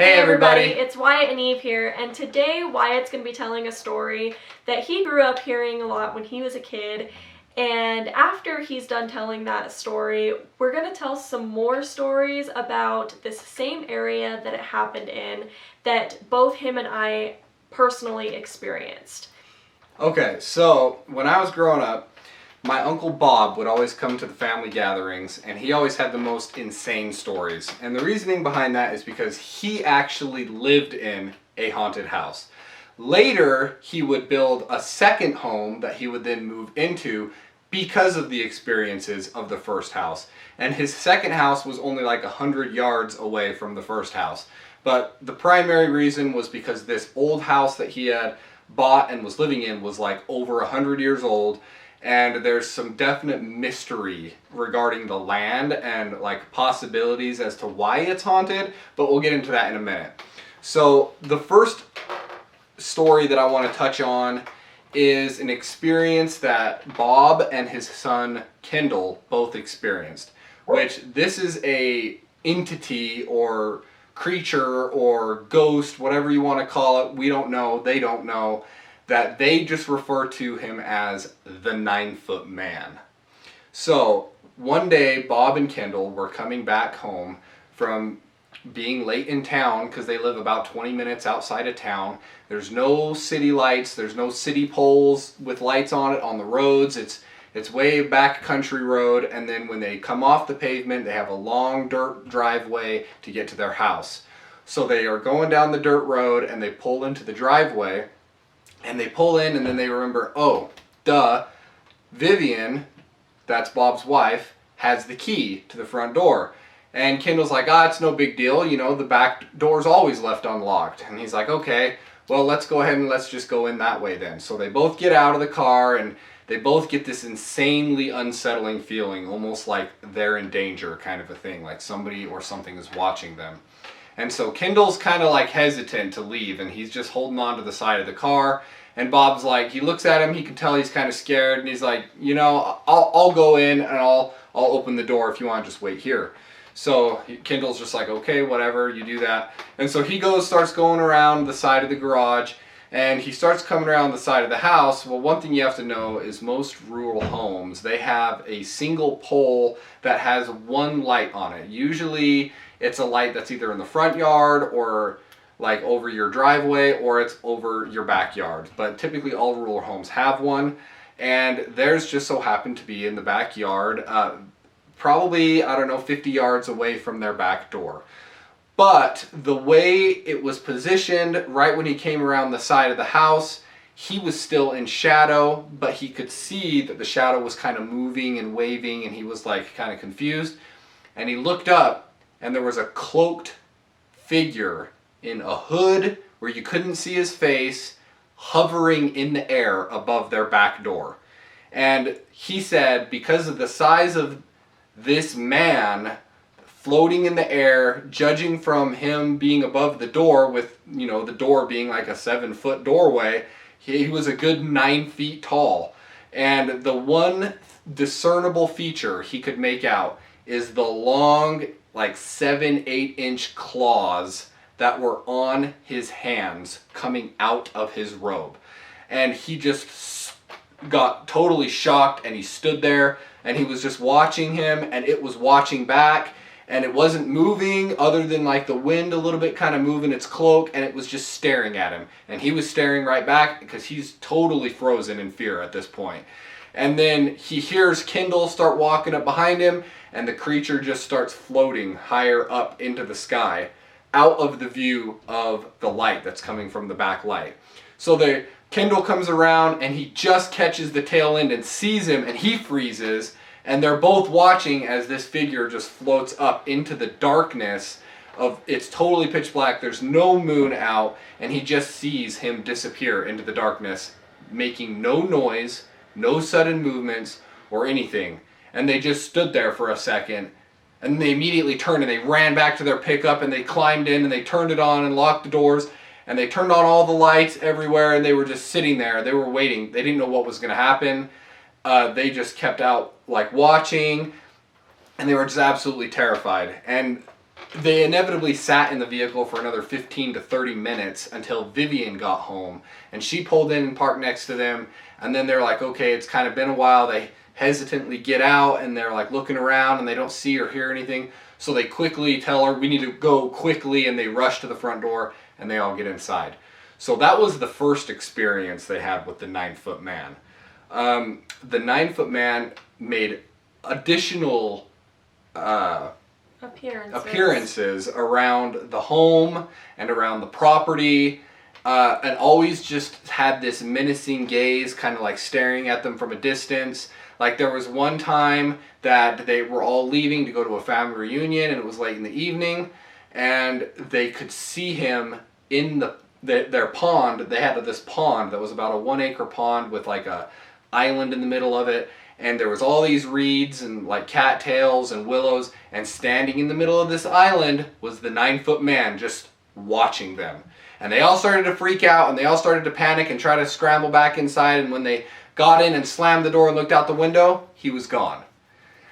Hey everybody, it's Wyatt and Eve here, and today Wyatt's going to be telling a story that he grew up hearing a lot when he was a kid, and after he's done telling that story, we're going to tell some more stories about this same area that it happened in that both him and I personally experienced. Okay, so when I was growing up, my Uncle Bob would always come to the family gatherings, and he always had the most insane stories. And the reasoning behind that is because he actually lived in a haunted house. Later, he would build a second home that he would then move into because of the experiences of the first house. And his second house was only like 100 yards away from the first house. But the primary reason was because this old house that he had bought and was living in was like over 100 years old, and there's some definite mystery regarding the land and like possibilities as to why it's haunted, but we'll get into that in a minute. So the first story that I want to touch on is an experience that Bob and his son Kendall both experienced, which this is a entity or creature or ghost, whatever you want to call it, we don't know, they don't know, that they just refer to him as the 9-foot man. So one day Bob and Kendall were coming back home from being late in town because they live about 20 minutes outside of town. There's no city lights, there's no city poles with lights on it on the roads. It's way back country road, and then when they come off the pavement, they have a long dirt driveway to get to their house. So they are going down the dirt road and they pull into the driveway, and they pull in, and then they remember, oh, duh, Vivian, that's Bob's wife, has the key to the front door. And Kendall's like, it's no big deal, you know, the back door's always left unlocked. And he's like, okay, well, let's go ahead and let's just go in that way then. So they both get out of the car, and they both get this insanely unsettling feeling, almost like they're in danger kind of a thing, like somebody or something is watching them. And so Kendall's kind of like hesitant to leave, and he's just holding on to the side of the car. And Bob's like, he looks at him, he can tell he's kind of scared, and he's like, you know, I'll go in and I'll open the door if you want to just wait here. So Kendall's just like, okay, whatever, you do that. And so he starts going around the side of the garage, and he starts coming around the side of the house. Well, one thing you have to know is most rural homes, they have a single pole that has one light on it. Usually it's a light that's either in the front yard or like over your driveway, or it's over your backyard. But typically all rural homes have one, and theirs just so happened to be in the backyard, probably, 50 yards away from their back door. But the way it was positioned, right when he came around the side of the house, he was still in shadow, but he could see that the shadow was kind of moving and waving, and he was like kind of confused. And he looked up, and there was a cloaked figure in a hood where you couldn't see his face, hovering in the air above their back door. And he said because of the size of this man floating in the air, judging from him being above the door with, you know, the door being like a 7-foot doorway, he was a good 9 feet tall. And the one discernible feature he could make out is the long, like 7-8 inch claws that were on his hands coming out of his robe. And he just got totally shocked, and he stood there, and he was just watching him, and it was watching back, and it wasn't moving other than like the wind a little bit kind of moving its cloak, and it was just staring at him. And he was staring right back because he's totally frozen in fear at this point. And then he hears Kendall start walking up behind him, and the creature just starts floating higher up into the sky, out of the view of the light that's coming from the back light. So Kendall comes around, and he just catches the tail end and sees him, and he freezes, and they're both watching as this figure just floats up into the darkness of, it's totally pitch black, there's no moon out, and he just sees him disappear into the darkness, making no noise, no sudden movements or anything. And they just stood there for a second, and they immediately turned and they ran back to their pickup, and they climbed in and they turned it on and locked the doors, and they turned on all the lights everywhere, and they were just sitting there. They were waiting. They didn't know what was going to happen. They just kept out like watching, and they were just absolutely terrified. And they inevitably sat in the vehicle for another 15 to 30 minutes until Vivian got home, and she pulled in and parked next to them. And then they're like, okay, it's kind of been a while. They hesitantly get out, and they're like looking around, and they don't see or hear anything. So they quickly tell her, we need to go quickly, and they rush to the front door, and they all get inside. So that was the first experience they had with the 9-foot man. The 9-foot man made additional appearances around the home and around the property, and always just had this menacing gaze, kind of like staring at them from a distance. Like there was one time that they were all leaving to go to a family reunion, and it was late in the evening, and they could see him in their pond. They had this pond that was about a 1-acre pond with like a island in the middle of it, and there was all these reeds and like cattails and willows, and standing in the middle of this island was the 9-foot man just watching them. And they all started to freak out, and they all started to panic and try to scramble back inside, and when they got in and slammed the door and looked out the window, he was gone.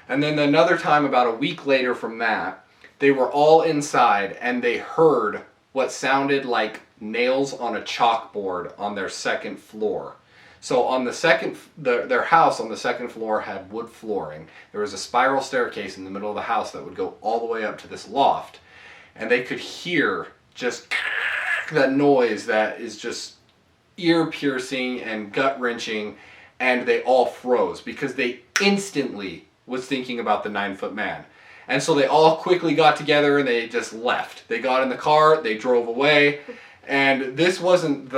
And then another time, about a week later from that, they were all inside, and they heard what sounded like nails on a chalkboard on their second floor. So on the second, their house on the second floor had wood flooring. There was a spiral staircase in the middle of the house that would go all the way up to this loft. And they could hear just that noise that is just ear-piercing and gut-wrenching. And they all froze because they instantly was thinking about the 9-foot man. And so they all quickly got together and they just left. They got in the car, they drove away. And this wasn't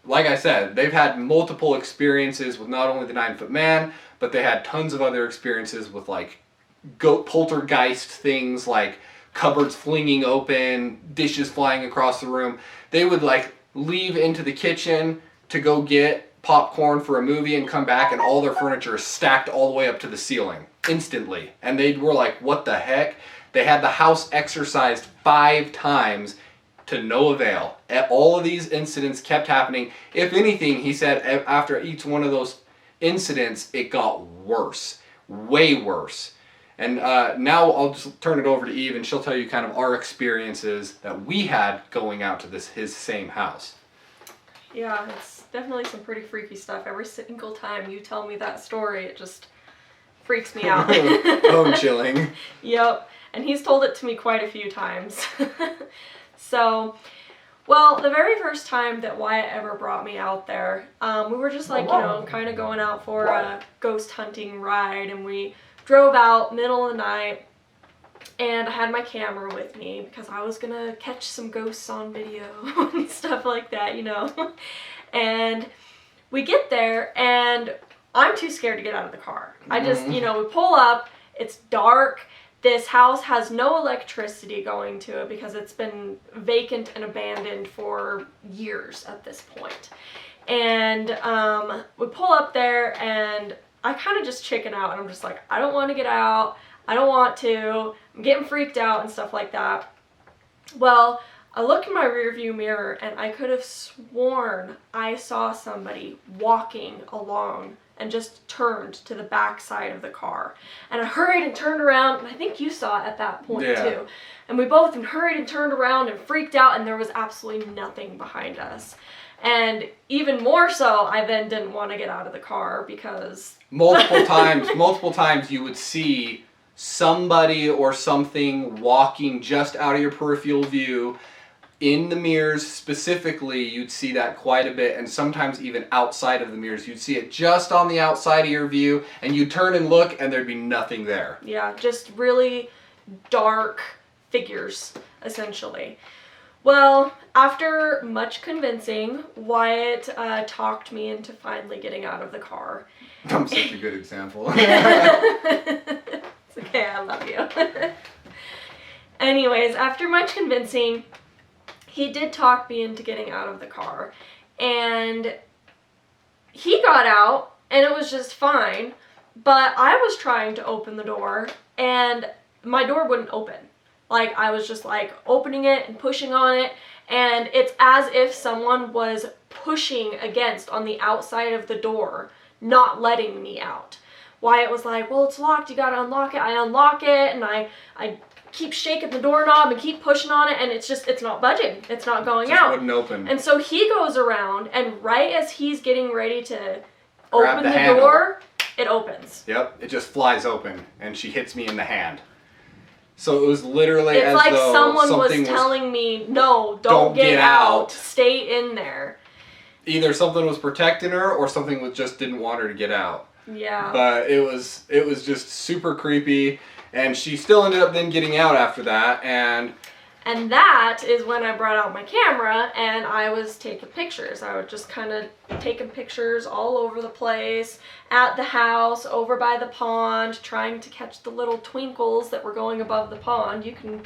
like I said, they've had multiple experiences with not only the 9-foot man, but they had tons of other experiences with like poltergeist things, like cupboards flinging open, dishes flying across the room. They would like leave into the kitchen to go get popcorn for a movie and come back, and all their furniture is stacked all the way up to the ceiling instantly. And they were like, what the heck? They had the house exorcised 5 times to no avail. All of these incidents kept happening. If anything, he said after each one of those incidents, it got worse, way worse. And now I'll just turn it over to Eve, and she'll tell you kind of our experiences that we had going out to his same house. Yeah, it's definitely some pretty freaky stuff. Every single time you tell me that story, it just freaks me out. Bone chilling. Yep, and he's told it to me quite a few times. So, well, the very first time that Wyatt ever brought me out there, we were just like, kind of going out for a ghost hunting ride, and we drove out middle of the night, and I had my camera with me because I was gonna catch some ghosts on video and stuff like that, And we get there, and I'm too scared to get out of the car. I just, we pull up, it's dark. This house has no electricity going to it because it's been vacant and abandoned for years at this point. And we pull up there, and I kind of just chicken out, and I'm just like, I don't want to get out. I don't want to. I'm getting freaked out and stuff like that. Well, I look in my rearview mirror, and I could have sworn I saw somebody walking along and just turned to the back side of the car. And I hurried and turned around, and I think you saw it at that point too. And we both hurried and turned around and freaked out, and there was absolutely nothing behind us. And even more so, I then didn't want to get out of the car because... multiple times you would see somebody or something walking just out of your peripheral view. In the mirrors specifically, you'd see that quite a bit, and sometimes even outside of the mirrors. You'd see it just on the outside of your view, and you'd turn and look, and there'd be nothing there. Yeah, just really dark figures, essentially. Well, after much convincing, Wyatt talked me into finally getting out of the car. I'm such a good example. It's okay, I love you. Anyways, after much convincing, he did talk me into getting out of the car, and he got out, and it was just fine, but I was trying to open the door, and my door wouldn't open. Like, I was just like opening it and pushing on it, and it's as if someone was pushing against on the outside of the door, not letting me out. Wyatt was like, well, it's locked, you gotta unlock it. I unlock it, and I keep shaking the doorknob and keep pushing on it, and it's not budging. It's not going out. Wouldn't open. And so he goes around, and right as he's getting ready to Grab open the handle. door, it opens. Yep, it just flies open, and she hits me in the hand. So it was literally It's as like though someone was something telling me, no, don't get out. Stay in there. Either something was protecting her, or something just didn't want her to get out. Yeah. But it was just super creepy, and she still ended up then getting out after that, and that is when I brought out my camera and I was taking pictures. I was just kind of taking pictures all over the place, at the house, over by the pond, trying to catch the little twinkles that were going above the pond. You can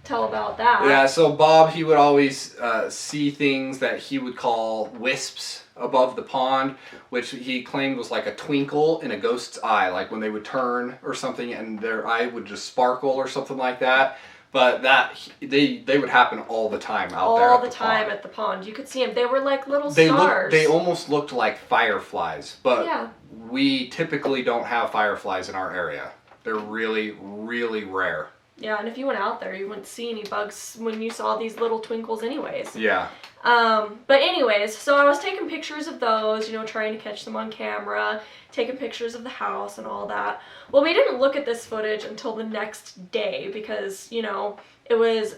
tell about that. yeah, so Bob, he would always see things that he would call wisps above the pond, which he claimed was like a twinkle in a ghost's eye, like when they would turn or something and their eye would just sparkle or something like that. But they would happen all the time out there. All the time at the pond. You could see them. They were like little stars. They almost looked like fireflies, but yeah. we typically don't have fireflies in our area. They're really, really rare. Yeah, and if you went out there, you wouldn't see any bugs when you saw these little twinkles anyways. Yeah. But anyways, so I was taking pictures of those, trying to catch them on camera, taking pictures of the house and all that. Well, we didn't look at this footage until the next day because, it was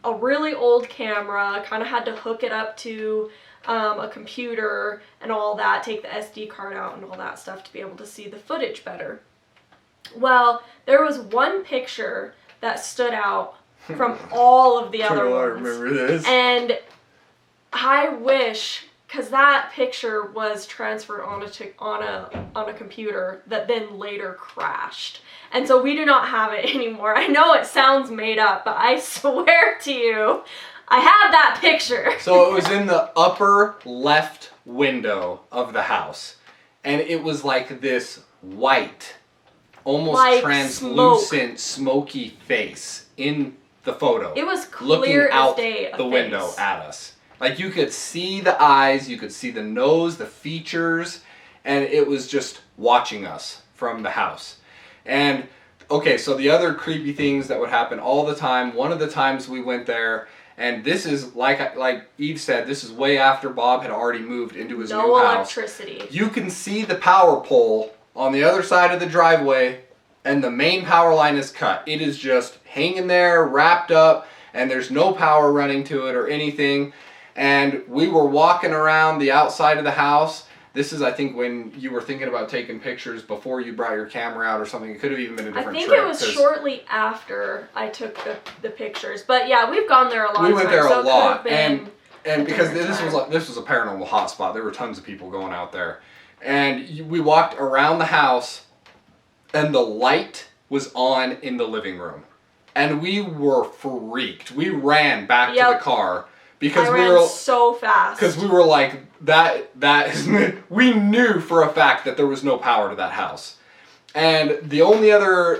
a really old camera, kind of had to hook it up to a computer and all that, take the SD card out and all that stuff to be able to see the footage better. Well, there was one picture that stood out from all of the other ones. I remember this. And I wish, because that picture was transferred on a computer that then later crashed. And so we do not have it anymore. I know it sounds made up, but I swear to you, I have that picture. So it was in the upper left window of the house. And it was like this white, almost like translucent, smoky face in the photo. It was clear looking out as day, the window at us. Like you could see the eyes, you could see the nose, the features, and it was just watching us from the house. And okay, so the other creepy things that would happen all the time, one of the times we went there, and this is like Eve said, this is way after Bob had already moved into his new house. No electricity. You can see the power pole on the other side of the driveway, and the main power line is cut. It is just hanging there, wrapped up, and there's no power running to it or anything. And we were walking around the outside of the house. This is, I think, when you were thinking about taking pictures before you brought your camera out or something. It could have even been a different trip. I think it was shortly after I took the pictures. But yeah, we've gone there a lot. We went there a lot. And because this was a paranormal hotspot. There were tons of people going out there. And we walked around the house, and the light was on in the living room. And we were freaked. We ran back to the car because we were so fast. Because we were like, that is, we knew for a fact that there was no power to that house. And the only other,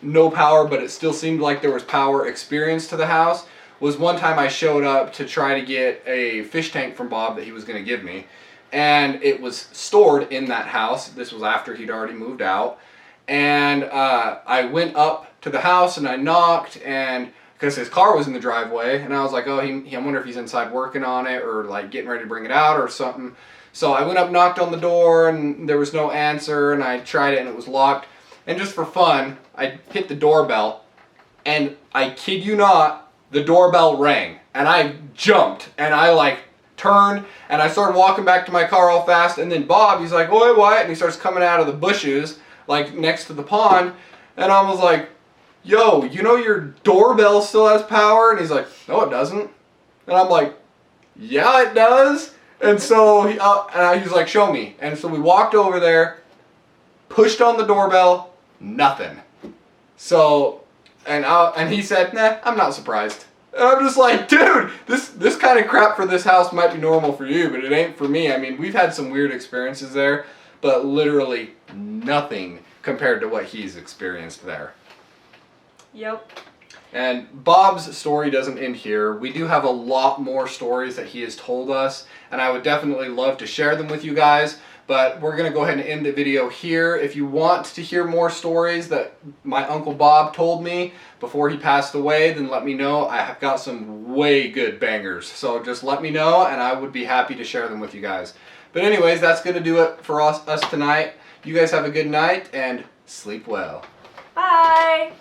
no power, but it still seemed like there was power experience to the house, was one time I showed up to try to get a fish tank from Bob that he was going to give me. And it was stored in that house. This was after he'd already moved out. And I went up to the house and I knocked, and because his car was in the driveway, and I was like, I wonder if he's inside working on it or getting ready to bring it out or something. So I went up, knocked on the door, and there was no answer, and I tried it and it was locked. And just for fun, I hit the doorbell, and I kid you not, the doorbell rang, and I jumped, and I turned, and I started walking back to my car all fast, and then Bob, he's like, "Oi, what?" And he starts coming out of the bushes, next to the pond, and I was like, "Yo, your doorbell still has power?" And he's like, "No, it doesn't." And I'm like, "Yeah, it does." And so he was like, "Show me." And so we walked over there, pushed on the doorbell, nothing. So, and he said, "Nah, I'm not surprised." And I'm just like, dude, this kind of crap for this house might be normal for you, but it ain't for me. I mean, we've had some weird experiences there, but literally nothing compared to what he's experienced there. Yep. And Bob's story doesn't end here. We do have a lot more stories that he has told us, and I would definitely love to share them with you guys. But we're going to go ahead and end the video here. If you want to hear more stories that my Uncle Bob told me before he passed away, then let me know. I have got some way good bangers. So just let me know and I would be happy to share them with you guys. But anyways, that's going to do it for us tonight. You guys have a good night and sleep well. Bye!